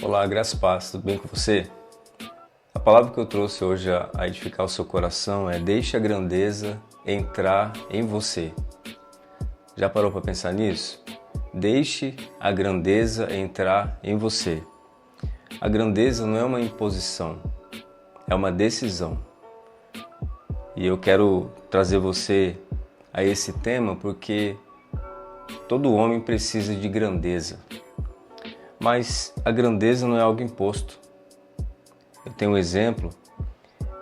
Olá, graça e paz, tudo bem com você? A palavra que eu trouxe hoje a edificar o seu coração é: deixe a grandeza entrar em você. Já parou para pensar nisso? Deixe a grandeza entrar em você. A grandeza não é uma imposição, é uma decisão. E eu quero trazer você a esse tema porque todo homem precisa de grandeza. Mas a grandeza não é algo imposto. Eu tenho um exemplo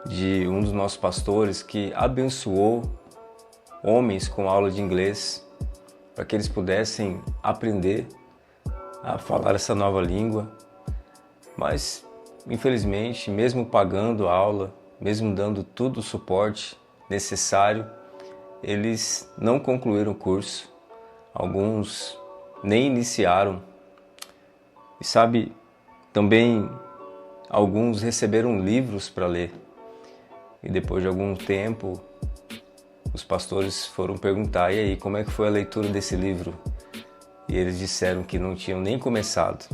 de um dos nossos pastores que abençoou homens com aula de inglês para que eles pudessem aprender a falar essa nova língua. Mas, infelizmente, mesmo pagando a aula, mesmo dando todo o suporte necessário, eles não concluíram o curso. Alguns nem iniciaram. E sabe, também alguns receberam livros para ler. E depois de algum tempo, os pastores foram perguntar: e aí, como é que foi a leitura desse livro? E eles disseram que não tinham nem começado.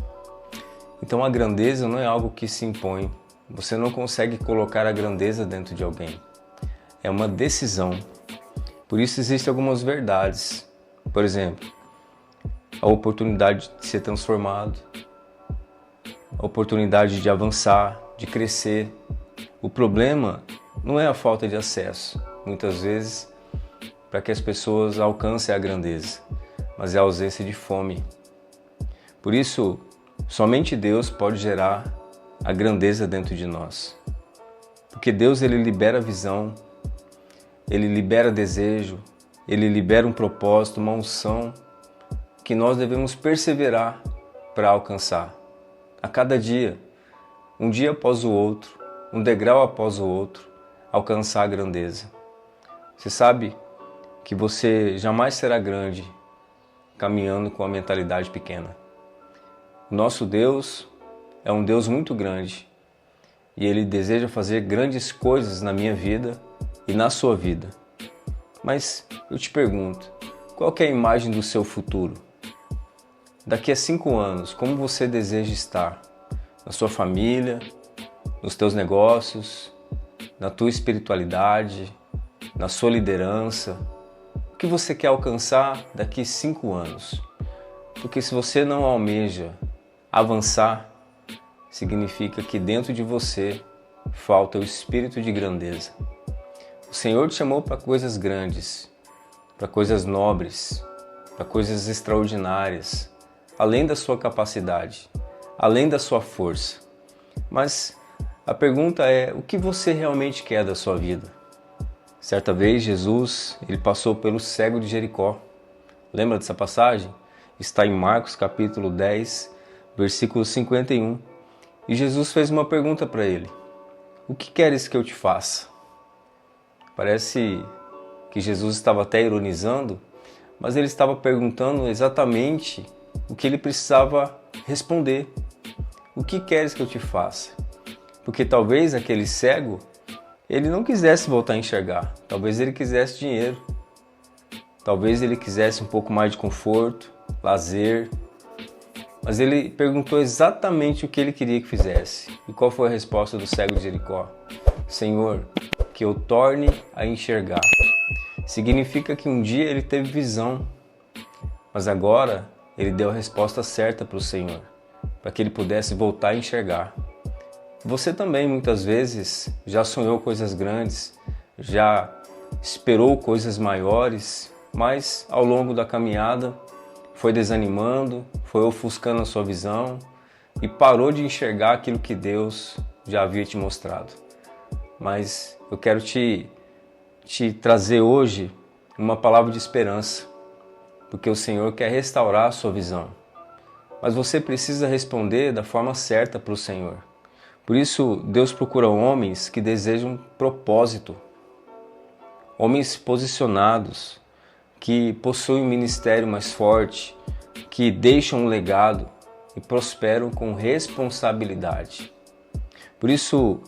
Então a grandeza não é algo que se impõe. Você não consegue colocar a grandeza dentro de alguém. É uma decisão. Por isso existem algumas verdades. Por exemplo, a oportunidade de ser transformado, a oportunidade de avançar, de crescer. O problema não é a falta de acesso, muitas vezes, para que as pessoas alcancem a grandeza, mas é a ausência de fome. Por isso, somente Deus pode gerar a grandeza dentro de nós. Porque Deus, Ele libera visão, Ele libera desejo, Ele libera um propósito, uma unção que nós devemos perseverar para alcançar. A cada dia, um dia após o outro, um degrau após o outro, alcançar a grandeza. Você sabe que você jamais será grande caminhando com a mentalidade pequena. O nosso Deus é um Deus muito grande e Ele deseja fazer grandes coisas na minha vida e na sua vida. Mas eu te pergunto, qual que é a imagem do seu futuro? Daqui a 5 anos, como você deseja estar? Na sua família, nos teus negócios, na tua espiritualidade, na sua liderança? O que você quer alcançar daqui a 5 anos? Porque se você não almeja avançar, significa que dentro de você falta o espírito de grandeza. O Senhor te chamou para coisas grandes, para coisas nobres, para coisas extraordinárias, além da sua capacidade, além da sua força. Mas a pergunta é: o que você realmente quer da sua vida? Certa vez Jesus, ele passou pelo cego de Jericó. Lembra dessa passagem? Está em Marcos capítulo 10, versículo 51. E Jesus fez uma pergunta para ele: o que queres que eu te faça? Parece que Jesus estava até ironizando, mas ele estava perguntando exatamente o que ele precisava responder. O que queres que eu te faça? Porque talvez aquele cego, ele não quisesse voltar a enxergar. Talvez ele quisesse dinheiro. Talvez ele quisesse um pouco mais de conforto, lazer. Mas ele perguntou exatamente o que ele queria que fizesse. E qual foi a resposta do cego de Jericó? Senhor, que eu torne a enxergar. Significa que um dia ele teve visão, mas agora ele deu a resposta certa para o Senhor, para que ele pudesse voltar a enxergar. Você também muitas vezes já sonhou coisas grandes, já esperou coisas maiores, mas ao longo da caminhada foi desanimando, foi ofuscando a sua visão e parou de enxergar aquilo que Deus já havia te mostrado. Mas eu quero te trazer hoje uma palavra de esperança, porque o Senhor quer restaurar a sua visão. Mas você precisa responder da forma certa para o Senhor. Por isso, Deus procura homens que desejam propósito, homens posicionados, que possuem um ministério mais forte, que deixam um legado e prosperam com responsabilidade. Por isso,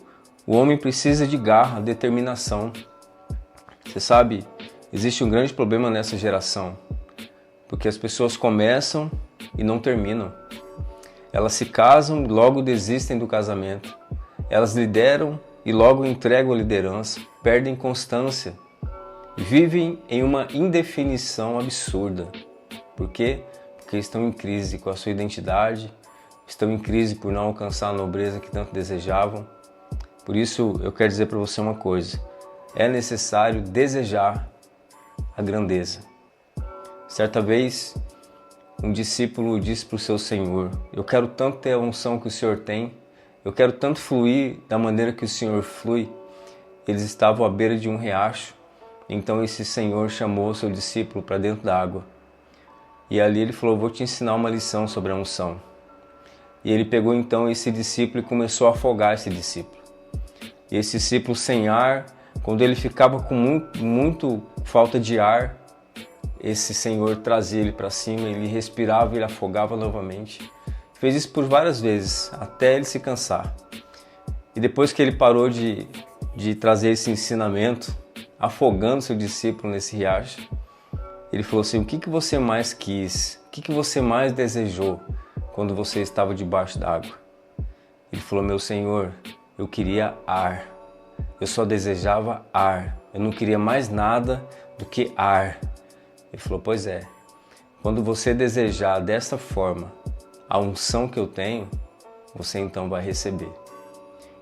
o homem precisa de garra, determinação. Você sabe, existe um grande problema nessa geração, porque as pessoas começam e não terminam. Elas se casam e logo desistem do casamento. Elas lideram e logo entregam a liderança, perdem constância, vivem em uma indefinição absurda. Por quê? Porque estão em crise com a sua identidade, estão em crise por não alcançar a nobreza que tanto desejavam. Por isso eu quero dizer para você uma coisa: é necessário desejar a grandeza. Certa vez, um discípulo disse para o seu Senhor: eu quero tanto ter a unção que o Senhor tem, eu quero tanto fluir da maneira que o Senhor flui. Eles estavam à beira de um riacho, então esse Senhor chamou o seu discípulo para dentro da água. E ali ele falou: vou te ensinar uma lição sobre a unção. E ele pegou então esse discípulo e começou a afogar esse discípulo. E esse discípulo sem ar, quando ele ficava com muito falta de ar, esse Senhor trazia ele para cima, ele respirava e ele afogava novamente. Fez isso por várias vezes, até ele se cansar. E depois que ele parou de trazer esse ensinamento, afogando seu discípulo nesse riacho, ele falou assim: o que você mais quis? O que você mais desejou quando você estava debaixo d'água? Ele falou: meu Senhor, eu queria ar. Eu só desejava ar. Eu não queria mais nada do que ar. Ele falou: pois é, quando você desejar dessa forma a unção que eu tenho, você então vai receber.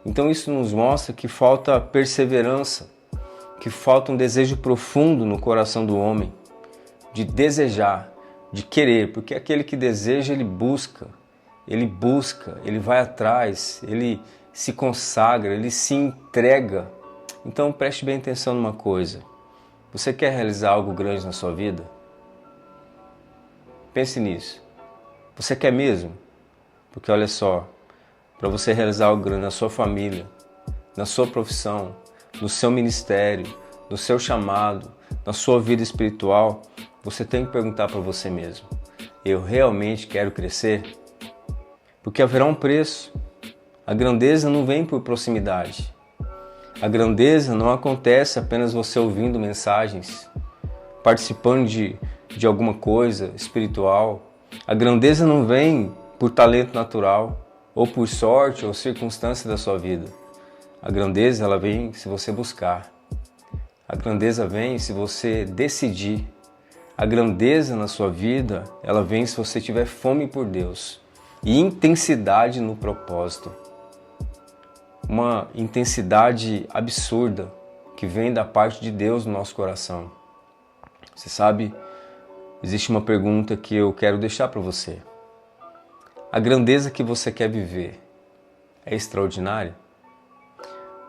Então isso nos mostra que falta perseverança, que falta um desejo profundo no coração do homem, de desejar, de querer, porque aquele que deseja, ele busca, ele vai atrás, ele se consagra, ele se entrega. Então preste bem atenção numa coisa: você quer realizar algo grande na sua vida? Pense nisso. Você quer mesmo? Porque olha só, para você realizar algo grande na sua família, na sua profissão, no seu ministério, no seu chamado, na sua vida espiritual, você tem que perguntar para você mesmo: eu realmente quero crescer? Porque haverá um preço. A grandeza não vem por proximidade. A grandeza não acontece apenas você ouvindo mensagens, participando de alguma coisa espiritual. A grandeza não vem por talento natural, ou por sorte ou circunstância da sua vida. A grandeza, ela vem se você buscar. A grandeza vem se você decidir. A grandeza na sua vida, ela vem se você tiver fome por Deus e intensidade no propósito. Uma intensidade absurda que vem da parte de Deus no nosso coração. Você sabe, existe uma pergunta que eu quero deixar para você. A grandeza que você quer viver é extraordinária?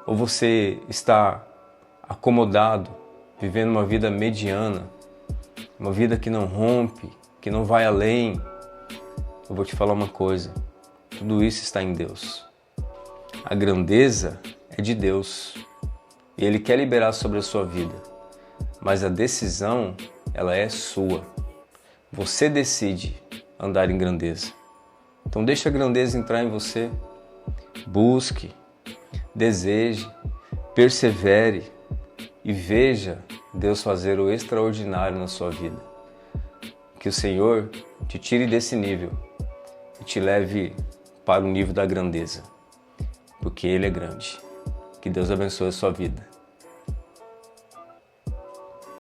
Ou você está acomodado, vivendo uma vida mediana, uma vida que não rompe, que não vai além? Eu vou te falar uma coisa: tudo isso está em Deus. A grandeza é de Deus e Ele quer liberar sobre a sua vida, mas a decisão, ela é sua. Você decide andar em grandeza. Então deixa a grandeza entrar em você. Busque, deseje, persevere e veja Deus fazer o extraordinário na sua vida. Que o Senhor te tire desse nível e te leve para o nível da grandeza, porque Ele é grande. Que Deus abençoe a sua vida.